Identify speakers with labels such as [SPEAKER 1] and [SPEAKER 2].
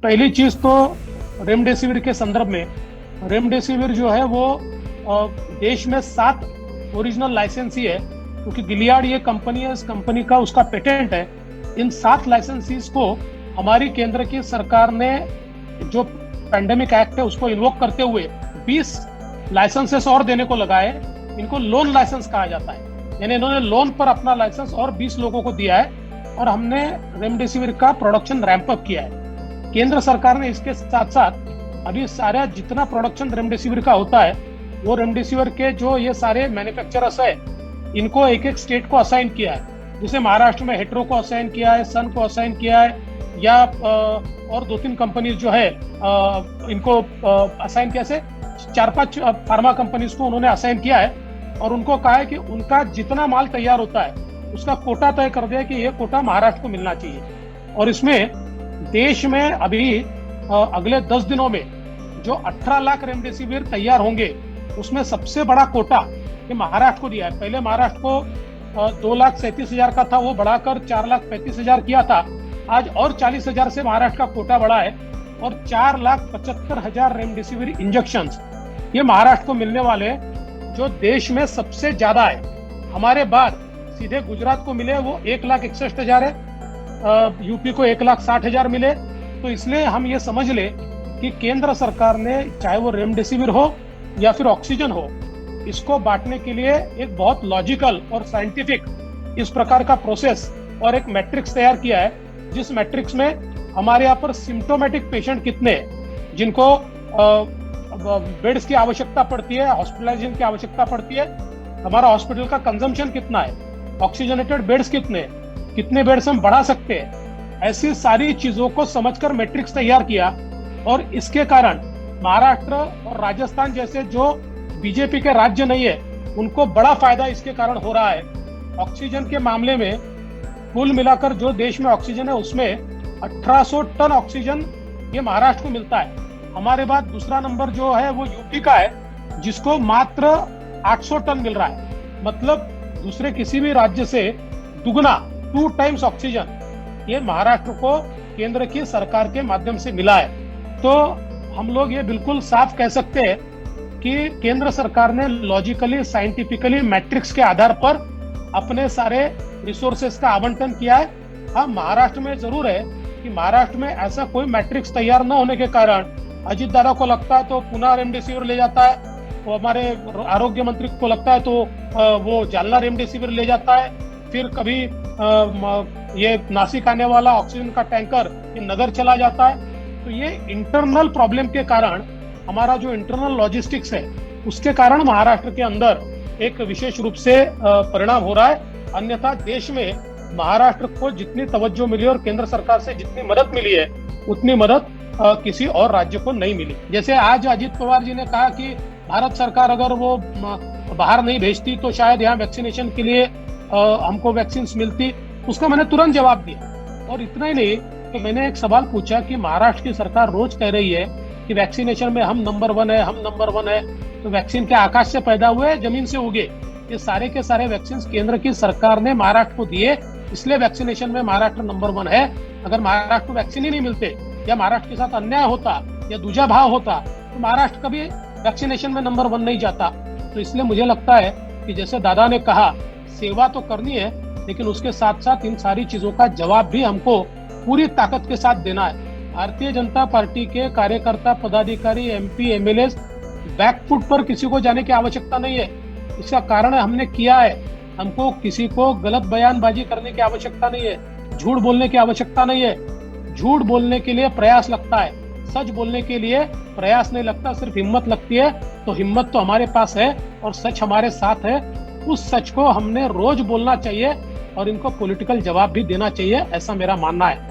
[SPEAKER 1] पहली चीज तो रेमडेसिविर के संदर्भ में, रेमडेसिविर जो है वो देश में 7 ओरिजिनल लाइसेंसी है, क्योंकि गिलियाड ये कंपनी है, इस कंपनी का उसका पेटेंट है। इन 7 लाइसेंसीज को हमारी केंद्र की सरकार ने जो पैंडेमिक एक्ट है उसको इन्वोक करते हुए 20 लाइसेंसेस और देने को लगाए। इनको लोन लाइसेंस कहा जाता है, यानी इन्होंने लोन पर अपना लाइसेंस और 20 लोगों को दिया है और हमने रेमडेसिविर का प्रोडक्शन रैंप अप किया है। केंद्र सरकार ने इसके साथ साथ अभी सारा जितना प्रोडक्शन रेमडेसिविर का होता है वो रेमडेसिविर के जो ये सारे मैन्युफैक्चरर्स है इनको एक एक स्टेट को असाइन किया है। जैसे महाराष्ट्र में हेट्रो को असाइन किया है, सन को असाइन किया है, या और 2-3 कंपनीज जो है इनको असाइन किया से 4-5 फार्मा कंपनीज को उन्होंने असाइन किया है और उनको कहा है कि उनका जितना माल तैयार होता है उसका कोटा तय कर दिया कि ये कोटा महाराष्ट्र को मिलना चाहिए। और इसमें देश में अभी अगले 10 दिनों में जो 18 लाख रेमडेसिविर तैयार होंगे उसमें सबसे बड़ा कोटा ये महाराष्ट्र को दिया है। पहले महाराष्ट्र को 2,37,000 का था, वो बढ़ाकर 4,35,000 किया था। आज और 40,000 से महाराष्ट्र का कोटा बढ़ा है और 4,75,000 रेमडेसिविर इंजेक्शन ये महाराष्ट्र को मिलने वाले, जो देश में सबसे ज्यादा है। हमारे बाद सीधे गुजरात को मिले वो 1,61,000 है, यूपी को 1,60,000 मिले। तो इसलिए हम ये समझ ले कि केंद्र सरकार ने चाहे वो रेमडेसिविर हो या फिर ऑक्सीजन हो, इसको बांटने के लिए एक बहुत लॉजिकल और साइंटिफिक इस प्रकार का प्रोसेस और एक मैट्रिक्स तैयार किया है, जिस मैट्रिक्स में हमारे यहाँ पर सिम्टोमेटिक पेशेंट कितने हैं, जिनको बेड्स की आवश्यकता पड़ती है, हॉस्पिटलाइजेशन की आवश्यकता पड़ती है, हमारा हॉस्पिटल का कंजम्पशन कितना है, ऑक्सीजनेटेड बेड्स कितने बेड्स हम बढ़ा सकते हैं, ऐसी सारी चीजों को समझकर मैट्रिक्स तैयार किया। और इसके कारण महाराष्ट्र और राजस्थान जैसे जो बीजेपी के राज्य नहीं है उनको बड़ा फायदा इसके कारण हो रहा है। ऑक्सीजन के मामले में कुल मिलाकर जो देश में ऑक्सीजन है उसमें 1800 टन ऑक्सीजन ये महाराष्ट्र को मिलता है। हमारे बाद दूसरा नंबर जो है वो यूपी का है, जिसको मात्र 800 टन मिल रहा है। मतलब दूसरे किसी भी राज्य से दुगना 2 टाइम्स ऑक्सीजन ये महाराष्ट्र को केंद्र की सरकार के माध्यम से मिला है। तो हम लोग ये बिल्कुल साफ कह सकते हैं कि केंद्र सरकार ने लॉजिकली साइंटिफिकली मैट्रिक्स के आधार पर अपने सारे रिसोर्सेस का आवंटन किया है। हाँ, महाराष्ट्र में जरूर है कि महाराष्ट्र में ऐसा कोई मैट्रिक्स तैयार न होने के कारण अजीत दादा को लगता है तो पुनः रेमडेसिविर ले जाता है, वो हमारे आरोग्य मंत्री को लगता है तो वो जालना रेमडेसिविर ले जाता है, फिर कभी ये नासिक आने वाला ऑक्सीजन का टैंकर ये नगर चला जाता है। तो ये इंटरनल प्रॉब्लम के कारण, हमारा जो इंटरनल लॉजिस्टिक्स है उसके कारण महाराष्ट्र के अंदर एक विशेष रूप से परिणाम हो रहा है। अन्यथा देश में महाराष्ट्र को जितनी तवज्जो मिली और केंद्र सरकार से जितनी मदद मिली है उतनी मदद किसी और राज्य को नहीं मिली। जैसे आज अजित पवार जी ने कहा कि भारत सरकार अगर वो बाहर नहीं भेजती तो शायद यहाँ वैक्सीनेशन के लिए हमको वैक्सीन मिलती, उसका मैंने तुरंत जवाब दिया। और इतना ही नहीं, तो मैंने एक सवाल पूछा कि महाराष्ट्र की सरकार रोज कह रही है कि वैक्सीनेशन में हम नंबर 1 है, हम नंबर 1 है, तो वैक्सीन के आकाश से पैदा हुए, जमीन से उगे? ये सारे के सारे वैक्सीन केंद्र की सरकार ने महाराष्ट्र को दिए, इसलिए वैक्सीनेशन में महाराष्ट्र नंबर 1 है। अगर महाराष्ट्र को वैक्सीन ही नहीं मिलते या महाराष्ट्र के साथ अन्याय होता या दूजा भाव होता तो महाराष्ट्र कभी वैक्सीनेशन में नंबर 1 नहीं जाता। तो इसलिए मुझे लगता है कि जैसे दादा ने कहा, सेवा तो करनी है लेकिन उसके साथ साथ इन सारी चीजों का जवाब भी हमको पूरी ताकत के साथ देना है। भारतीय जनता पार्टी के कार्यकर्ता, पदाधिकारी, एमपी, एमएलए बैकफुट पर किसी को जाने की आवश्यकता नहीं है। इसका कारण हमने किया है। हमको किसी को गलत बयानबाजी करने की आवश्यकता नहीं है, झूठ बोलने की आवश्यकता नहीं है। झूठ बोलने के लिए प्रयास लगता है, सच बोलने के लिए प्रयास नहीं लगता, सिर्फ हिम्मत लगती है। तो हिम्मत तो हमारे पास है और सच हमारे साथ है। उस सच को हमने रोज बोलना चाहिए और इनको पॉलिटिकल जवाब भी देना चाहिए, ऐसा मेरा मानना है।